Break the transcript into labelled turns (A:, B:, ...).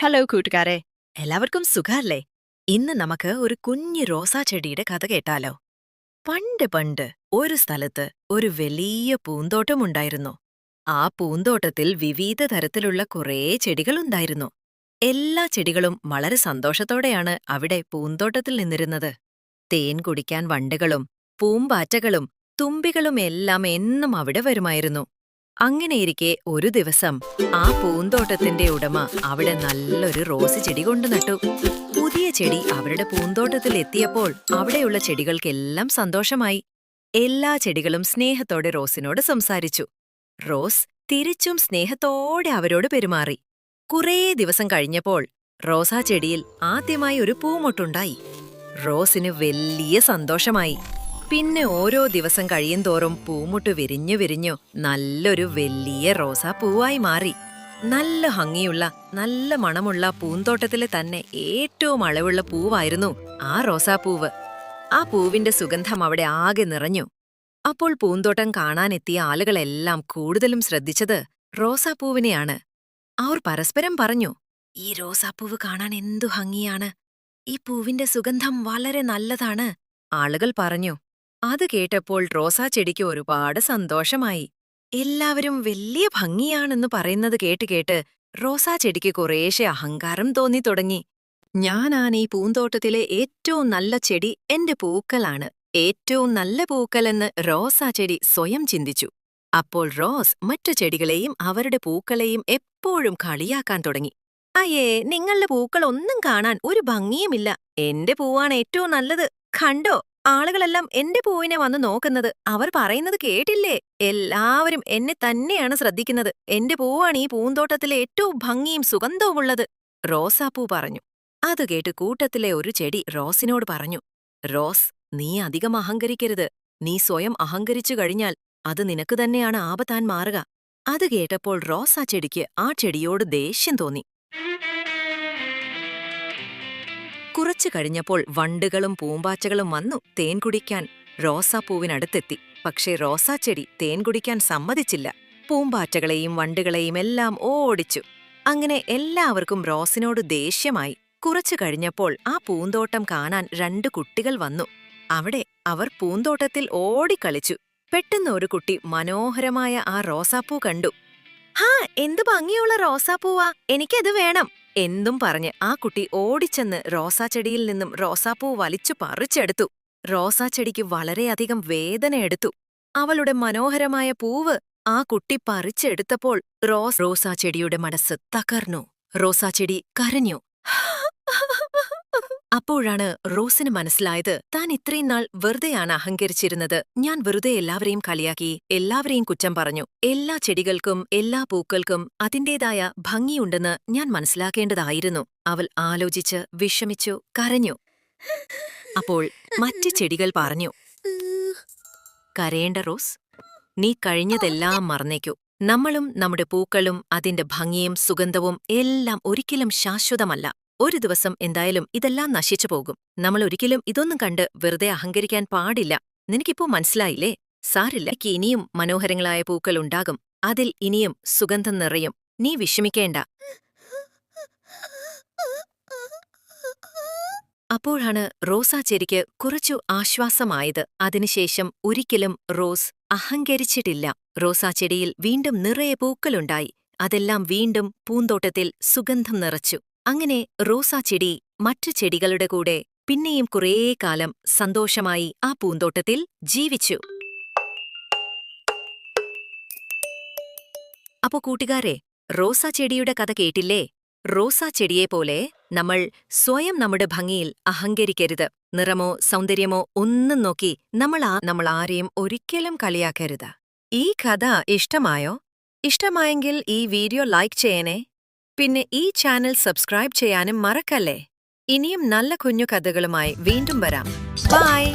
A: Hello കൂട്ടുകാരെ, എല്ലാവർക്കും സുഖല്ലേ? ഇന്ന് നമുക്ക് ഒരു കുഞ്ഞു റോസാ ചെടിയുടെ കഥ കേട്ടാലോ? പണ്ട് പണ്ട് ഒരു സ്ഥലത്ത് ഒരു വലിയ പൂന്തോട്ടമുണ്ടായിരുന്നു. ആ പൂന്തോട്ടത്തിൽ വിവിധ തരത്തിലുള്ള കുറേ ചെടികളുണ്ടായിരുന്നു. എല്ലാ ചെടികളും വളരെ സന്തോഷത്തോടെയാണ് അവിടെ പൂന്തോട്ടത്തിൽ നിന്നിരുന്നത്. തേൻ കുടിക്കാൻ വണ്ടുകളും പൂമ്പാറ്റകളും തുമ്പികളും എല്ലാം എന്നും അവിടെ വരുമായിരുന്നു. അങ്ങനെയിരിക്കെ ഒരു ദിവസം ആ പൂന്തോട്ടത്തിന്റെ ഉടമ അവിടെ നല്ലൊരു റോസ് ചെടി കൊണ്ടു നട്ടു. പുതിയ ചെടി അവരുടെ പൂന്തോട്ടത്തിൽ എത്തിയപ്പോൾ അവിടെയുള്ള ചെടികൾക്കെല്ലാം സന്തോഷമായി. എല്ലാ ചെടികളും സ്നേഹത്തോടെ റോസിനോട് സംസാരിച്ചു. റോസ് തിരിച്ചും സ്നേഹത്തോടെ അവരോട് പെരുമാറി. കുറേ ദിവസം കഴിഞ്ഞപ്പോൾ റോസാ ചെടിയിൽ ആദ്യമായി ഒരു പൂമൊട്ടുണ്ടായി. റോസിന് വലിയ സന്തോഷമായി. പിന്നെ ഓരോ ദിവസം കഴിയുന്തോറും പൂമുട്ട് വിരിഞ്ഞു വിരിഞ്ഞു നല്ലൊരു വലിയ റോസാപ്പൂവായി മാറി. നല്ല ഭംഗിയുള്ള നല്ല മണമുള്ള പൂന്തോട്ടത്തിലെ തന്നെ ഏറ്റവും അളവുള്ള പൂവായിരുന്നു ആ റോസാപ്പൂവ്. ആ പൂവിന്റെ സുഗന്ധം അവിടെ ആകെ നിറഞ്ഞു. അപ്പോൾ പൂന്തോട്ടം കാണാനെത്തിയ ആളുകളെല്ലാം കൂടുതലും ശ്രദ്ധിച്ചത് റോസാപ്പൂവിനെയാണ്. അവർ പരസ്പരം പറഞ്ഞു, "ഈ റോസാപ്പൂവ് കാണാൻ എന്തു ഭംഗിയാണ്! ഈ പൂവിന്റെ സുഗന്ധം വളരെ നല്ലതാണ്." ആളുകൾ പറഞ്ഞു. അത് കേട്ടപ്പോൾ റോസാ ചെടിക്ക് ഒരുപാട് സന്തോഷമായി. എല്ലാവരും വലിയ ഭംഗിയാണെന്ന് പറയുന്നത് കേട്ട് റോസാ ചെടിക്ക് കുറേശ്ശെ അഹങ്കാരം തോന്നിത്തുടങ്ങി. "ഞാനാണ് ഈ പൂന്തോട്ടത്തിലെ ഏറ്റവും നല്ല ചെടി, എന്റെ പൂക്കളാണ് ഏറ്റവും നല്ല പൂക്കളെന്ന് റോസാ ചെടി സ്വയം ചിന്തിച്ചു. അപ്പോൾ റോസ് മറ്റു ചെടികളെയും അവരുടെ പൂക്കളെയും എപ്പോഴും കളിയാക്കാൻ തുടങ്ങി. "അയ്യേ, നിങ്ങളുടെ പൂക്കൾ ഒന്നും കാണാൻ ഒരു ഭംഗിയുമില്ല. എന്റെ പൂവാണ് ഏറ്റവും നല്ലത്. കണ്ടോ, ആളുകളെല്ലാം എന്റെ പൂവിനെ വന്ന് നോക്കുന്നത്. അവർ പറയുന്നത് കേട്ടില്ലേ? എല്ലാവരും എന്നെ തന്നെയാണ് ശ്രദ്ധിക്കുന്നത്. എന്റെ പൂവാണ് ഈ പൂന്തോട്ടത്തിലെ ഏറ്റവും ഭംഗിയും സുഗന്ധവുമുള്ളത്." റോസാപ്പൂ പറഞ്ഞു. അത് കേട്ട് കൂട്ടത്തിലെ ഒരു ചെടി റോസിനോട് പറഞ്ഞു, "റോസ്, നീ അധികം അഹങ്കരിക്കരുത്. നീ സ്വയം അഹങ്കരിച്ചു കഴിഞ്ഞാൽ അത് നിനക്ക് തന്നെയാണ് ആപത്താൻ മാറുക." അത് കേട്ടപ്പോൾ റോസാ ചെടിക്ക് ആ ചെടിയോട് ദേഷ്യം തോന്നി. കുറച്ചു കഴിഞ്ഞപ്പോൾ വണ്ടുകളും പൂമ്പാറ്റകളും വന്നു തേൻ കുടിക്കാൻ റോസാപ്പൂവിനടുത്തെത്തി. പക്ഷേ റോസാ ചെടി തേൻ കുടിക്കാൻ സമ്മതിച്ചില്ല. പൂമ്പാറ്റകളെയും വണ്ടുകളെയും എല്ലാം ഓടിച്ചു. അങ്ങനെ എല്ലാവർക്കും റോസിനോട് ദേഷ്യമായി. കുറച്ചു കഴിഞ്ഞപ്പോൾ ആ പൂന്തോട്ടം കാണാൻ 2 കുട്ടികൾ വന്നു. അവിടെ അവർ പൂന്തോട്ടത്തിൽ ഓടിക്കളിച്ചു. പെട്ടെന്ന് ഒരു കുട്ടി മനോഹരമായ ആ റോസാപ്പൂ കണ്ടു. "ഹാ, എന്തു ഭംഗിയുള്ള റോസാപ്പൂവാ! എനിക്കത് വേണം!" എന്നും പറഞ്ഞ് ആ കുട്ടി ഓടിച്ചെന്ന് റോസാച്ചെടിയിൽ നിന്നും റോസാപ്പൂ വലിച്ചു പറിച്ചെടുത്തു. റോസാച്ചെടിക്ക് വളരെയധികം വേദനയെടുത്തു. അവളുടെ മനോഹരമായ പൂവ് ആ കുട്ടി പറിച്ചെടുത്തപ്പോൾ റോസാച്ചെടിയുടെ മനസ്സ് തകർന്നു. റോസാച്ചെടി കരഞ്ഞു. അപ്പോഴാണ് റോസിന് മനസ്സിലായത്, താൻ ഇത്രയും നാൾ വെറുതെയാണ് അഹങ്കരിച്ചിരുന്നത്. ഞാൻ വെറുതെ എല്ലാവരെയും കളിയാക്കി, എല്ലാവരെയും കുറ്റം പറഞ്ഞു. എല്ലാ ചെടികൾക്കും എല്ലാ പൂക്കൾക്കും അതിന്റേതായ ഭംഗിയുണ്ടെന്ന് ഞാൻ മനസ്സിലാക്കേണ്ടതായിരുന്നു. അവൾ ആലോചിച്ച് വിഷമിച്ചു, കരഞ്ഞു. അപ്പോൾ മറ്റ് ചെടികൾ പറഞ്ഞു, "കരയേണ്ട റോസ്, നീ കഴിഞ്ഞതെല്ലാം മറന്നേക്കൂ. നമ്മളും നമ്മുടെ പൂക്കളും അതിന്റെ ഭംഗിയും സുഗന്ധവും എല്ലാം ഒരിക്കലും ശാശ്വതമല്ല. ഒരു ദിവസം എന്തായാലും ഇതെല്ലാം നശിച്ചു പോകും. നമ്മൾ ഒരിക്കലും ഇതൊന്നും കണ്ട് വെറുതെ അഹങ്കരിക്കാൻ പാടില്ല. നിനക്കിപ്പോ മനസ്സിലായില്ലേ? സാരില്ല, എനിക്ക് ഇനിയും മനോഹരങ്ങളായ പൂക്കളുണ്ടാകും. അതിൽ ഇനിയും സുഗന്ധം നിറയും. നീ വിഷമിക്കേണ്ട." അപ്പോഴാണ് റോസാ ചെടിക്ക് കുറച്ചു ആശ്വാസമായത്. അതിനുശേഷം ഒരിക്കലും റോസ് അഹങ്കരിച്ചിട്ടില്ല. റോസാ ചെടിയിൽ വീണ്ടും നിറയെ പൂക്കളുണ്ടായി. അതെല്ലാം വീണ്ടും പൂന്തോട്ടത്തിൽ സുഗന്ധം നിറച്ചു. അങ്ങനെ റോസാ ചെടി മറ്റു ചെടികളുടെ കൂടെ പിന്നെയും കുറേ കാലം സന്തോഷമായി ആ പൂന്തോട്ടത്തിൽ ജീവിച്ചു. അപ്പോ കൂട്ടുകാരെ, റോസാ ചെടിയുടെ കഥ കേട്ടില്ലേ? റോസാ ചെടിയെപ്പോലെ നമ്മൾ സ്വയം നമ്മുടെ ഭംഗിയിൽ അഹങ്കരിക്കരുത്. നിറമോ സൗന്ദര്യമോ ഒന്നും നോക്കി നമ്മൾ ആരെയും ഒരിക്കലും കളിയാക്കരുത്. ഈ കഥ ഇഷ്ടമായോ? ഇഷ്ടമായെങ്കിൽ ഈ വീഡിയോ ലൈക്ക് ചെയ്യണേ. പിന്നെ ഈ ചാനൽ സബ്സ്ക്രൈബ് ചെയ്യാനും മറക്കല്ലേ. ഇനിയും നല്ല കുഞ്ഞു കഥകളുമായി വീണ്ടും വരാം. ബൈ.